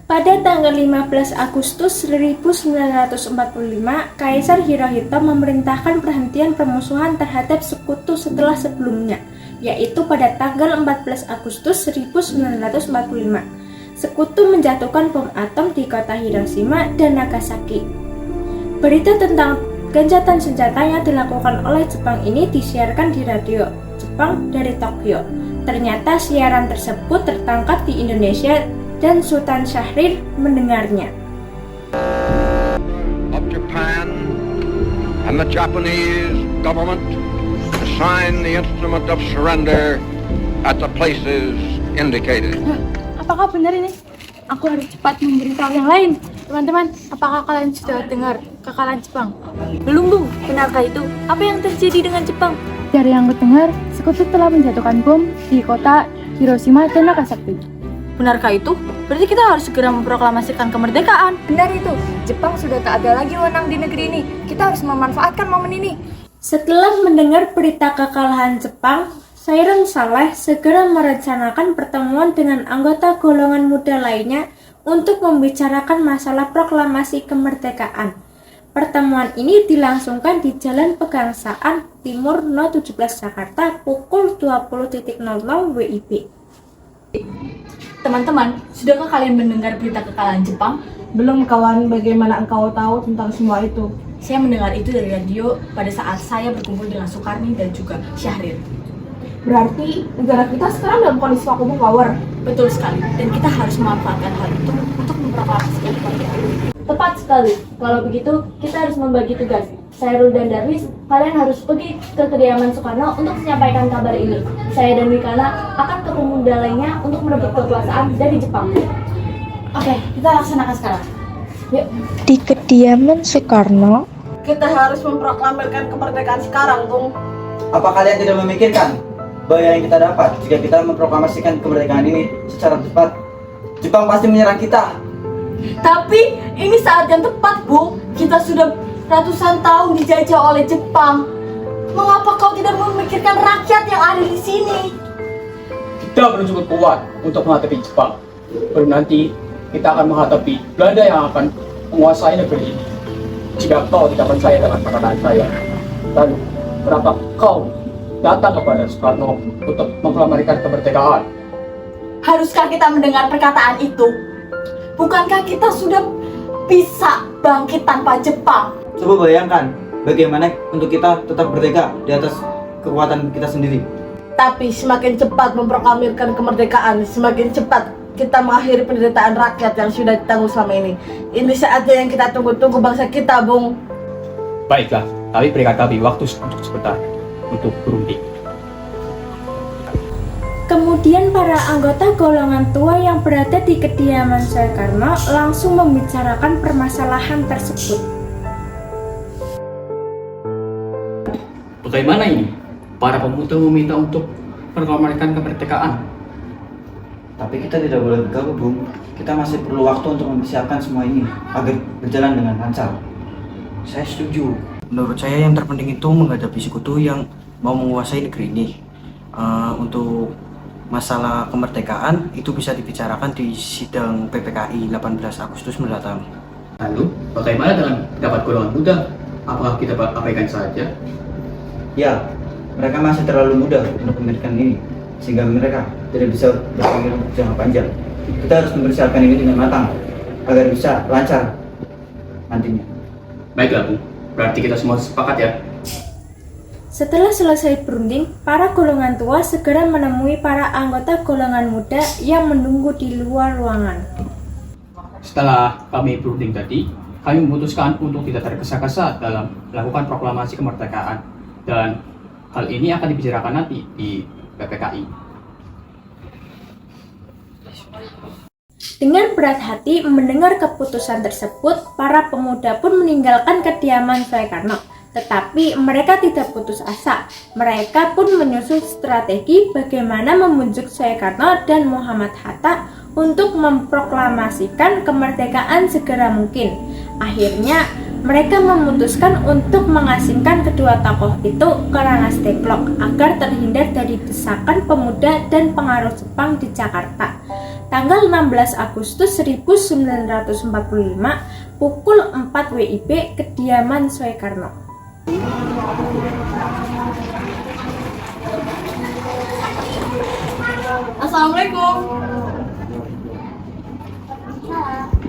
Pada tanggal 15 Agustus 1945, Kaisar Hirohito memerintahkan perhentian permusuhan terhadap sekutu setelah sebelumnya, yaitu pada tanggal 14 Agustus 1945. Sekutu menjatuhkan bom atom di kota Hiroshima dan Nagasaki. Berita tentang gencatan senjata yang dilakukan oleh Jepang ini disiarkan di radio Jepang dari Tokyo. Ternyata siaran tersebut tertangkap di Indonesia dan Sultan Syahrir mendengarnya. Of Japan and the Japanese government to sign the instrument of surrender at the places indicated. Apakah benar ini? Aku harus cepat memberitahu yang lain. Teman-teman, apakah kalian sudah dengar kekalahan Jepang? Belum, Bung. Benarkah itu? Apa yang terjadi dengan Jepang? Dari yang kudengar, sekutu telah menjatuhkan bom di kota Hiroshima dan Nagasaki. Benarkah itu? Berarti kita harus segera memproklamasikan kemerdekaan. Benar itu, Jepang sudah tak ada lagi wewenang di negeri ini. Kita harus memanfaatkan momen ini. Setelah mendengar berita kekalahan Jepang, Sairan Saleh segera merencanakan pertemuan dengan anggota golongan muda lainnya untuk membicarakan masalah proklamasi kemerdekaan. Pertemuan ini dilangsungkan di Jalan Pegangsaan Timur No. 17 Jakarta pukul 20.00 WIB. Teman-teman, sudahkah kalian mendengar berita kekalahan Jepang? Belum kawan, bagaimana engkau tahu tentang semua itu? Saya mendengar itu dari radio pada saat saya berkumpul dengan Soekarni dan juga Syahrir. Berarti negara kita sekarang dalam kondisi vakum power. Betul sekali, dan kita harus memanfaatkan hal itu untuk memproklamasikan kemerdekaan. Tepat sekali. Kalau begitu, kita harus membagi tugas. Sairul dan Darwis, kalian harus pergi ke kediaman Soekarno untuk menyampaikan kabar ini. Saya dan Wikana akan ke pemuda lainnya untuk merebut kekuasaan dari Jepang. Oke, kita laksanakan sekarang. Yuk. Di kediaman Soekarno, Kita harus memproklamirkan kemerdekaan sekarang, Bung. Apa kalian tidak memikirkan bahaya yang kita dapat jika kita memproklamasikan kemerdekaan ini secara cepat? Jepang pasti menyerang kita. Tapi ini saat yang tepat, Bu. Kita sudah ratusan tahun dijajah oleh Jepang. Mengapa kau tidak memikirkan rakyat yang ada di sini? Kita belum cukup kuat untuk menghadapi Jepang. Baru nanti kita akan menghadapi Belanda yang akan menguasai negeri ini. Jika kau tidak percaya dengan perkataan saya, lalu kenapa kau datang kepada Soekarno untuk memproklamasikan kemerdekaan? Haruskah kita mendengar perkataan itu? Bukankah kita sudah bisa bangkit tanpa Jepang? Coba bayangkan bagaimana untuk kita tetap merdeka di atas kekuatan kita sendiri. Tapi semakin cepat memproklamirkan kemerdekaan, semakin cepat kita mengakhiri penderitaan rakyat yang sudah ditanggung selama ini. Ini saatnya yang kita tunggu-tunggu bangsa kita, Bung. Baiklah, tapi berikan kami waktu untuk sebentar untuk berunding. Kemudian para anggota golongan tua yang berada di kediaman Soekarno langsung membicarakan permasalahan tersebut. Bagaimana ini? Para pemuda meminta untuk memproklamasikan kemerdekaan. Tapi kita tidak boleh bergabung, Bung. Kita masih perlu waktu untuk mempersiapkan semua ini agar berjalan dengan lancar. Saya setuju. Menurut saya yang terpenting itu menghadapi sekutu yang mau menguasai negeri ini. Untuk masalah kemerdekaan itu bisa dibicarakan di sidang PPKI 18 Agustus mendatang. Lalu, bagaimana dengan pendapat golongan muda? Apakah kita abaikan saja? Ya, mereka masih terlalu muda untuk memikirkan ini, sehingga mereka tidak bisa berpikir untuk jangka panjang. Kita harus mempersiapkan ini dengan matang agar bisa lancar nantinya. Baiklah, Bu. Berarti kita semua sepakat ya? Setelah selesai berunding, para golongan tua segera menemui para anggota golongan muda yang menunggu di luar ruangan. Setelah kami berunding tadi, kami memutuskan untuk tidak tergesa-gesa dalam melakukan proklamasi kemerdekaan. Dan hal ini akan dibicarakan nanti di PPKI. Dengan berat hati mendengar keputusan tersebut, para pemuda pun meninggalkan kediaman Soekarno. Tetapi mereka tidak putus asa. Mereka pun menyusun strategi bagaimana membujuk Soekarno dan Muhammad Hatta untuk memproklamasikan kemerdekaan segera mungkin. Akhirnya, mereka memutuskan untuk mengasingkan kedua tokoh itu ke Rengas Dengklok agar terhindar dari desakan pemuda dan pengaruh Jepang di Jakarta. tanggal 16 Agustus 1945 pukul 4 WIB kediaman Soekarno. Assalamualaikum.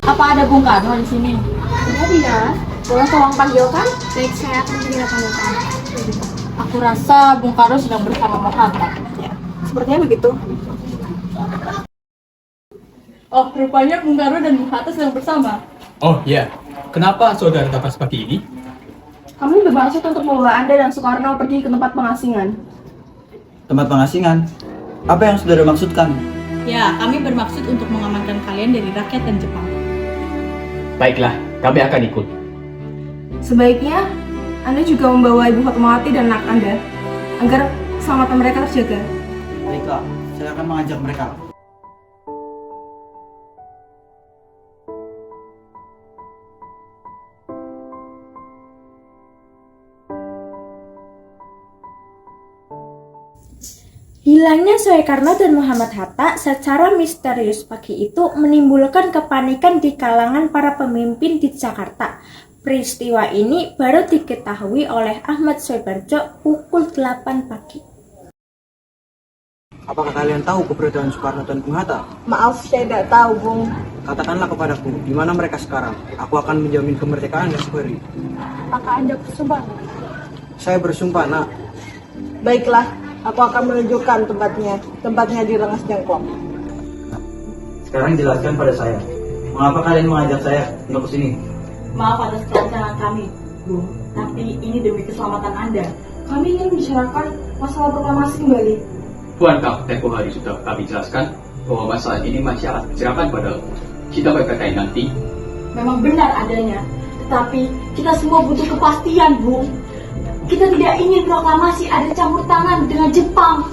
Apa ada Bung Karno di sini? Ya, Dina. Boleh tolong panggilkan? Baik, saya akan segera panggilkan. Aku rasa Bung Karno sedang bersama Bung Hatta. Sepertinya begitu. Oh, rupanya Bung Karno dan Bung Hatta sedang bersama. Oh iya, kenapa saudara tampak seperti ini? Kami bermaksud untuk membawa Anda dan Soekarno pergi ke tempat pengasingan. Tempat pengasingan? Apa yang saudara maksudkan? Ya, kami bermaksud untuk mengamankan kalian dari rakyat dan Jepang. Baiklah, kami akan ikut. Sebaiknya Anda juga membawa Ibu Fatmawati dan anak Anda agar keselamatan mereka terjaga. Baiklah, saya akan mengajak mereka. Hilangnya Soekarno dan Muhammad Hatta secara misterius pagi itu menimbulkan kepanikan di kalangan para pemimpin di Jakarta. Peristiwa ini baru diketahui oleh Ahmad Soebarjo pukul 8 pagi. Apakah kalian tahu keberadaan Soekarno dan Bung Hatta? Maaf, saya tidak tahu, Bung. Katakanlah kepadaku, di mana mereka sekarang? Aku akan menjamin kemerdekaan yang seberi. Apakah Anda bersumpah? Saya bersumpah, nak. Baiklah, aku akan menunjukkan tempatnya di Rengas Dengklok. Sekarang jelaskan pada saya, mengapa kalian mengajak saya untuk ke sini? Maaf atas kerancangan kami, Bung. Tapi ini demi keselamatan Anda. Kami ingin membicarakan masalah proklamasi kembali. Bukankah tempoh hari sudah kami jelaskan bahwa masalah ini masih akan dibicarakan pada sidang PPKI nanti? Memang benar adanya, tetapi kita semua butuh kepastian, Bung. Kita tidak ingin proklamasi ada campur tangan dengan Jepang.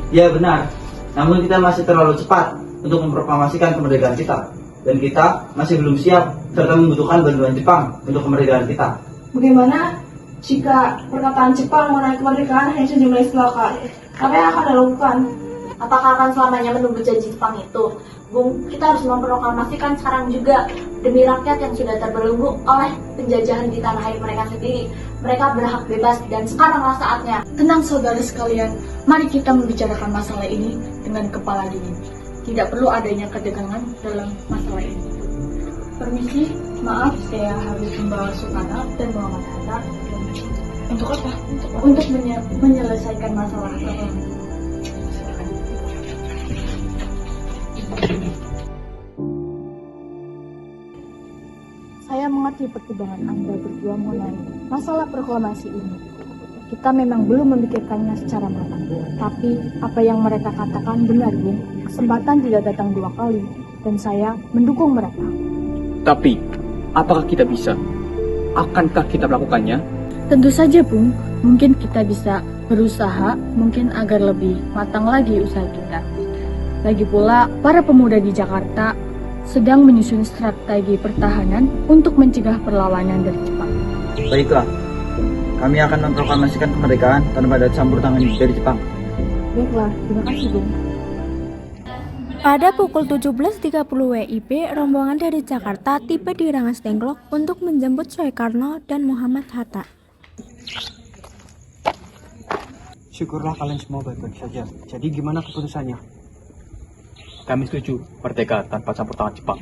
Ya benar, namun kita masih terlalu cepat untuk memproklamasikan kemerdekaan kita. Dan kita masih belum siap serta membutuhkan bantuan Jepang untuk kemerdekaan kita. Bagaimana jika perkataan Jepang mengenai kemerdekaan hanya sejumlah istilah? Apa yang akan dilakukan? Apakah akan selamanya menunggu janji Jepang itu? Bung, kita harus memproklamasikan sekarang juga demi rakyat yang sudah terbelenggu oleh penjajahan di tanah air mereka sendiri. Mereka berhak bebas dan sekaranglah saatnya. Tenang saudara sekalian, mari kita membicarakan masalah ini dengan kepala dingin. Tidak perlu adanya ketegangan dalam masalah ini. Permisi, maaf saya harus membawa Soekarno dan Muhammad Hatta. Untuk apa? Untuk menyelesaikan masalah ini. Saya mengerti pertimbangan Anda berdua mengenai masalah proklamasi ini. Kita memang belum memikirkannya secara matang. Tapi apa yang mereka katakan benar, Bung. Kesempatan tidak datang dua kali, dan saya mendukung mereka. Tapi, apakah kita bisa? Akankah kita melakukannya? Tentu saja, Bung. Mungkin kita bisa berusaha, mungkin agar lebih matang lagi usaha kita. Lagi pula, para pemuda di Jakarta sedang menyusun strategi pertahanan untuk mencegah perlawanan dari Jepang. Baiklah, kami akan memproklamasikan kemerdekaan tanpa ada campur tangan dari Jepang. Baiklah, terima kasih, Bung. Pada pukul 17.30 WIB, rombongan dari Jakarta tiba di Rengas Dengklok untuk menjemput Soekarno dan Muhammad Hatta. Syukurlah kalian semua baik-baik saja. Jadi gimana keputusannya? Kami setuju merdeka tanpa campur tangan Jepang.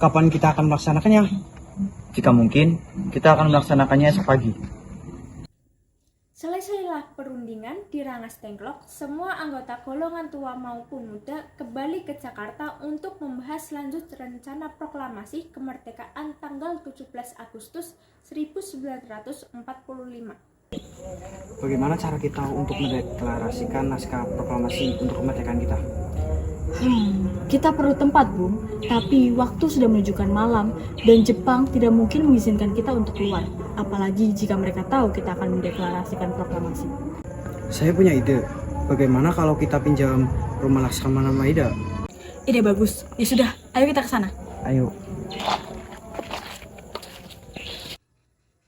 Kapan kita akan melaksanakannya? Jika mungkin, kita akan melaksanakannya esok pagi. Selesailah perundingan di Rengas Dengklok, semua anggota golongan tua maupun muda kembali ke Jakarta untuk membahas lanjut rencana proklamasi kemerdekaan tanggal 17 Agustus 1945. Bagaimana cara kita untuk mendeklarasikan naskah proklamasi untuk kemerdekaan kita? Kita perlu tempat, Bung. Tapi waktu sudah menunjukkan malam dan Jepang tidak mungkin mengizinkan kita untuk keluar. Apalagi jika mereka tahu kita akan mendeklarasikan proklamasi. Saya punya ide. Bagaimana kalau kita pinjam rumah Laksamana Maida? Ide bagus. Ya sudah, ayo kita ke sana. Ayo.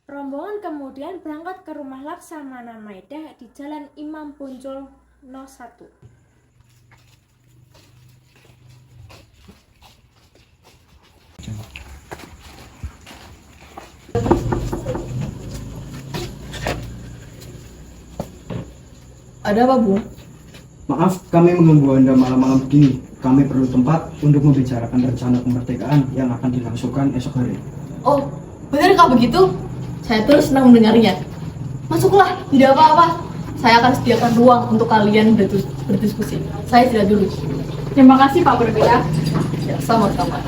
Rombongan kemudian berangkat ke rumah Laksamana Maida di Jalan Imam Bonjol No. 1. Ada apa, Bung? Maaf, kami mengganggu Anda malam-malam begini. Kami perlu tempat untuk membicarakan rencana kemerdekaan yang akan dilangsungkan esok hari. Oh, benarkah begitu? Saya terus senang mendengarnya. Masuklah, tidak apa-apa. Saya akan sediakan ruang untuk kalian berdiskusi. Saya tidak dulu. Terima kasih Pak Berbeda. Ya, sama-sama.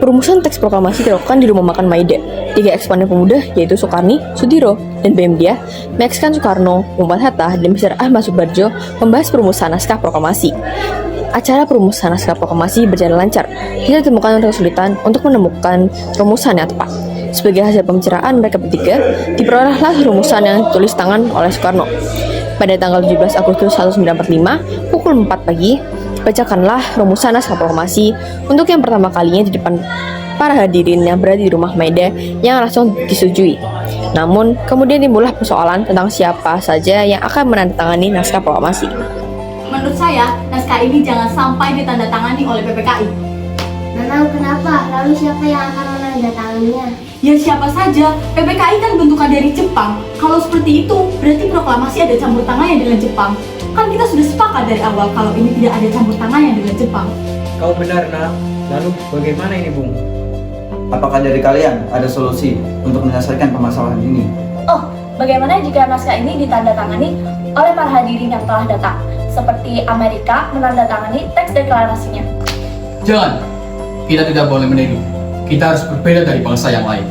Perumusan teks proklamasi dilakukan di rumah makan Maida. 3 eksponen pemuda yaitu Soekarni, Sudiro, dan BM Dia menyaksikan Soekarno, Muhammad Hatta, dan Besar Ahmad Subarjo membahas perumusan naskah proklamasi. Acara perumusan naskah proklamasi berjalan lancar. Tidak ditemukan kesulitan untuk menemukan rumusan yang tepat. Sebagai hasil pembicaraan mereka bertiga, diperolehlah rumusan yang ditulis tangan oleh Soekarno. Pada tanggal 17 Agustus 1945, pukul 4 pagi, bacakanlah rumusan naskah proklamasi untuk yang pertama kalinya di depan para hadirin yang berada di rumah Maida yang langsung disetujui. Namun, kemudian timbullah persoalan tentang siapa saja yang akan menandatangani naskah proklamasi. Menurut saya, naskah ini jangan sampai ditandatangani oleh PPKI. Memang kenapa? Lalu siapa yang akan menandatanganinya? Ya siapa saja, PPKI kan bentukan dari Jepang. Kalau seperti itu, berarti proklamasi ada campur tangannya dengan Jepang. Kan kita sudah sepakat dari awal kalau ini tidak ada campur tangannya dengan Jepang. Kau benar, Nak. Lalu bagaimana ini, Bung? Apakah dari kalian ada solusi untuk menyelesaikan permasalahan ini? Oh, bagaimana jika naskah ini ditandatangani oleh para hadirin yang telah datang? Seperti Amerika menandatangani teks deklarasinya. Jangan, kita tidak boleh meniru. Kita harus berbeda dari bangsa yang lain.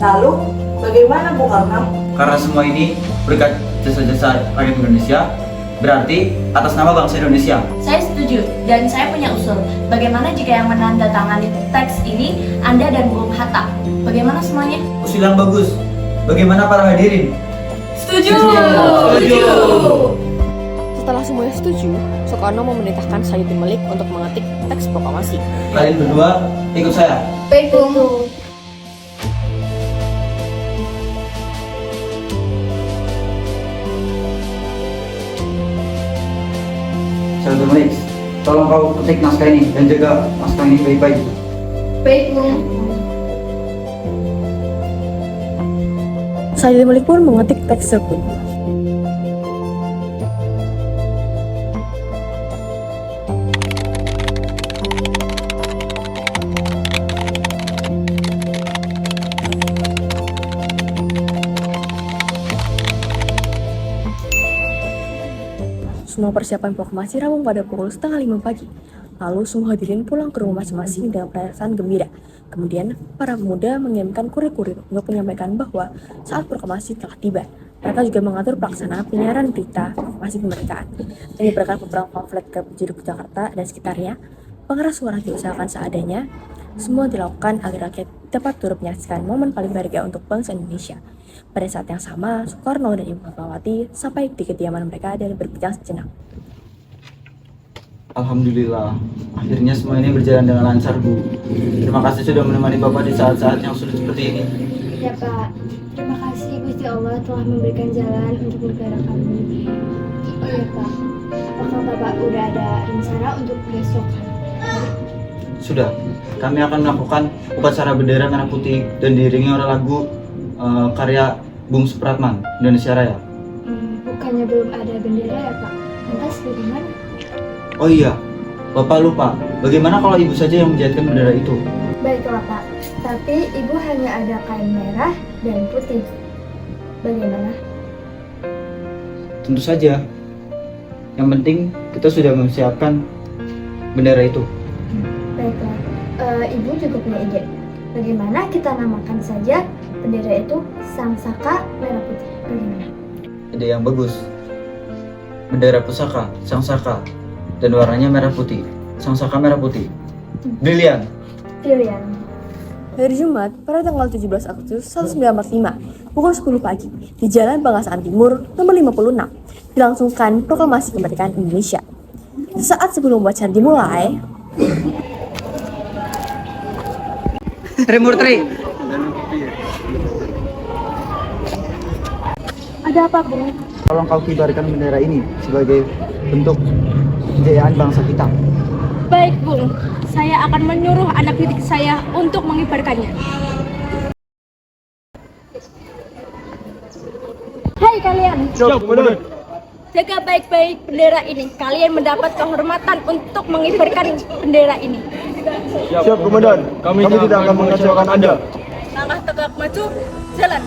Lalu, bagaimana Bung Arham? Karena semua ini berkat jasa-jasa rakyat Indonesia, berarti atas nama bangsa Indonesia. Saya setuju, dan saya punya usul. Bagaimana jika yang menandatangani teks ini Anda dan Bung Hatta? Bagaimana semuanya? Usul yang bagus. Bagaimana para hadirin? Setuju! Setelah semuanya setuju, Soekarno memerintahkan Sayyidul Malik untuk mengetik teks proklamasi. Kalian berdua ikut saya. Baik, Bung. Sayyidul Malik, tolong kau ketik naskah ini dan jaga naskah ini baik-baik. Baik, Bung. Sayyidul Malik pun mengetik teks tersebut. Semua persiapan proklamasi rampung pada pukul 4:30 pagi. Lalu semua hadirin pulang ke rumah masing-masing dengan perasaan gembira. Kemudian, para pemuda mengirimkan kurir-kurir untuk menyampaikan bahwa saat proklamasi telah tiba. Mereka juga mengatur pelaksanaan penyiaran berita proklamasi kemerdekaan. Menyebarkan beberapa pamflet ke penjuru Jakarta dan sekitarnya. Pengeras suara diusahakan seadanya. Semua dilakukan agar rakyat dapat turut menyaksikan momen paling berharga untuk bangsa Indonesia. Pada saat yang sama, Soekarno dan Ibu Fatmawati sampai di kediaman mereka dan berbincang sejenak. Alhamdulillah, akhirnya semua ini berjalan dengan lancar, Bu. Terima kasih sudah menemani Bapak di saat-saat yang sulit seperti ini. Ya Pak, terima kasih Gusti Allah telah memberikan jalan untuk negara kami. Oh ya Pak, apakah Bapak udah ada rencana untuk besok? Sudah, kami akan melakukan upacara bendera merah putih dan diiringi oleh lagu karya Bung Supratman, Indonesia Raya. Bukannya belum ada bendera ya Pak? Lantas bagaimana? Oh iya, Bapak lupa. Bagaimana kalau Ibu saja yang menjahitkan bendera itu? Baiklah Pak, tapi Ibu hanya ada kain merah dan putih. Bagaimana? Tentu saja. Yang penting kita sudah mempersiapkan bendera itu. Baiklah, Ibu juga punya ide. Bagaimana kita namakan saja bendera itu Sang Saka Merah Putih? Bagaimana? Ide yang bagus. Bendera pusaka, Sang Saka, dan warnanya merah putih. Sang Saka merah putih. Brilian. Pilihan. Hari Jumat, pada tanggal 17 Agustus 1945, pukul 10 pagi, di Jalan Pengasaan Timur, nomor 56, dilangsungkan proklamasi kemerdekaan Indonesia. Sesaat sebelum upacara dimulai, Remurtri. Ada apa, Bung? Tolong kau kibarkan bendera ini sebagai bentuk kejayaan bangsa kita. Baik, Bung. Saya akan menyuruh anak didik saya untuk mengibarkannya. Hai kalian. jaga baik-baik bendera ini. Kalian mendapat kehormatan untuk mengibarkan bendera ini. Siap, Komandan. Kami tidak akan mengecewakan Anda. Langkah tegak maju, jalan.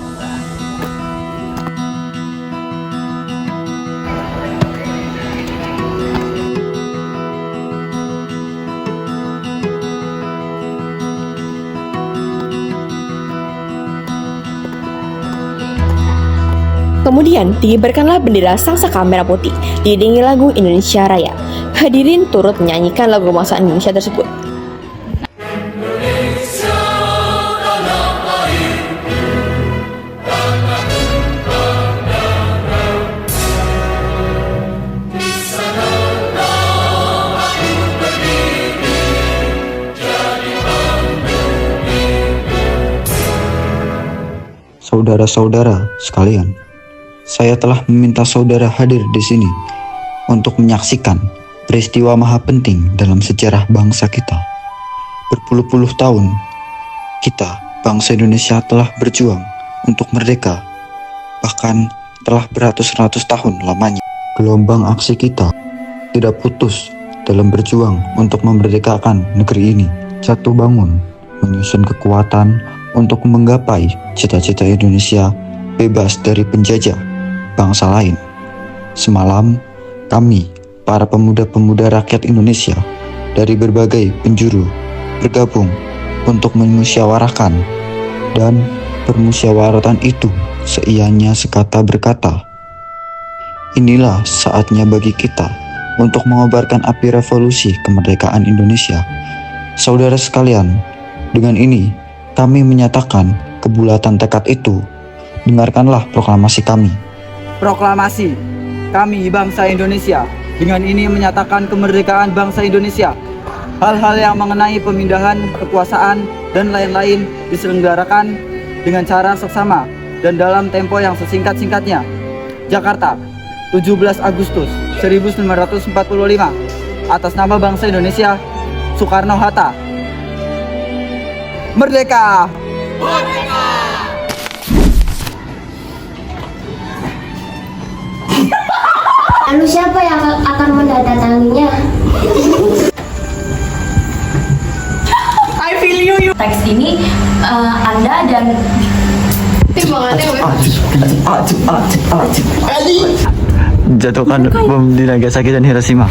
Kemudian dikibarkanlah bendera Sangsaka Merah Putih, diiringi lagu Indonesia Raya. Hadirin turut menyanyikan lagu kebangsaan Indonesia tersebut. Saudara-saudara sekalian, saya telah meminta saudara hadir di sini untuk menyaksikan peristiwa maha penting dalam sejarah bangsa kita. Berpuluh-puluh tahun, kita, bangsa Indonesia telah berjuang untuk merdeka, bahkan telah beratus-ratus tahun lamanya. Gelombang aksi kita tidak putus dalam berjuang untuk memerdekakan negeri ini, jatuh bangun, menyusun kekuatan untuk menggapai cita-cita Indonesia bebas dari penjajah bangsa lain. Semalam, kami, para pemuda-pemuda rakyat Indonesia dari berbagai penjuru, bergabung untuk memusyawarahkan, dan permusyawaratan itu seianya sekata berkata, inilah saatnya bagi kita untuk mengobarkan api revolusi kemerdekaan Indonesia. Saudara sekalian, dengan ini kami menyatakan kebulatan tekad itu. Dengarkanlah proklamasi kami. Proklamasi kami bangsa Indonesia dengan ini menyatakan kemerdekaan bangsa Indonesia. Hal-hal yang mengenai pemindahan kekuasaan dan lain-lain diselenggarakan dengan cara seksama dan dalam tempo yang sesingkat-singkatnya. Jakarta, 17 Agustus 1945. Atas nama bangsa Indonesia, Soekarno-Hatta. Merdeka! Merdeka! Lalu siapa yang akan menandatanganinya? I feel you. Teks ini Anda dan Jatuhkan bom di Nagasaki dan Hiroshima.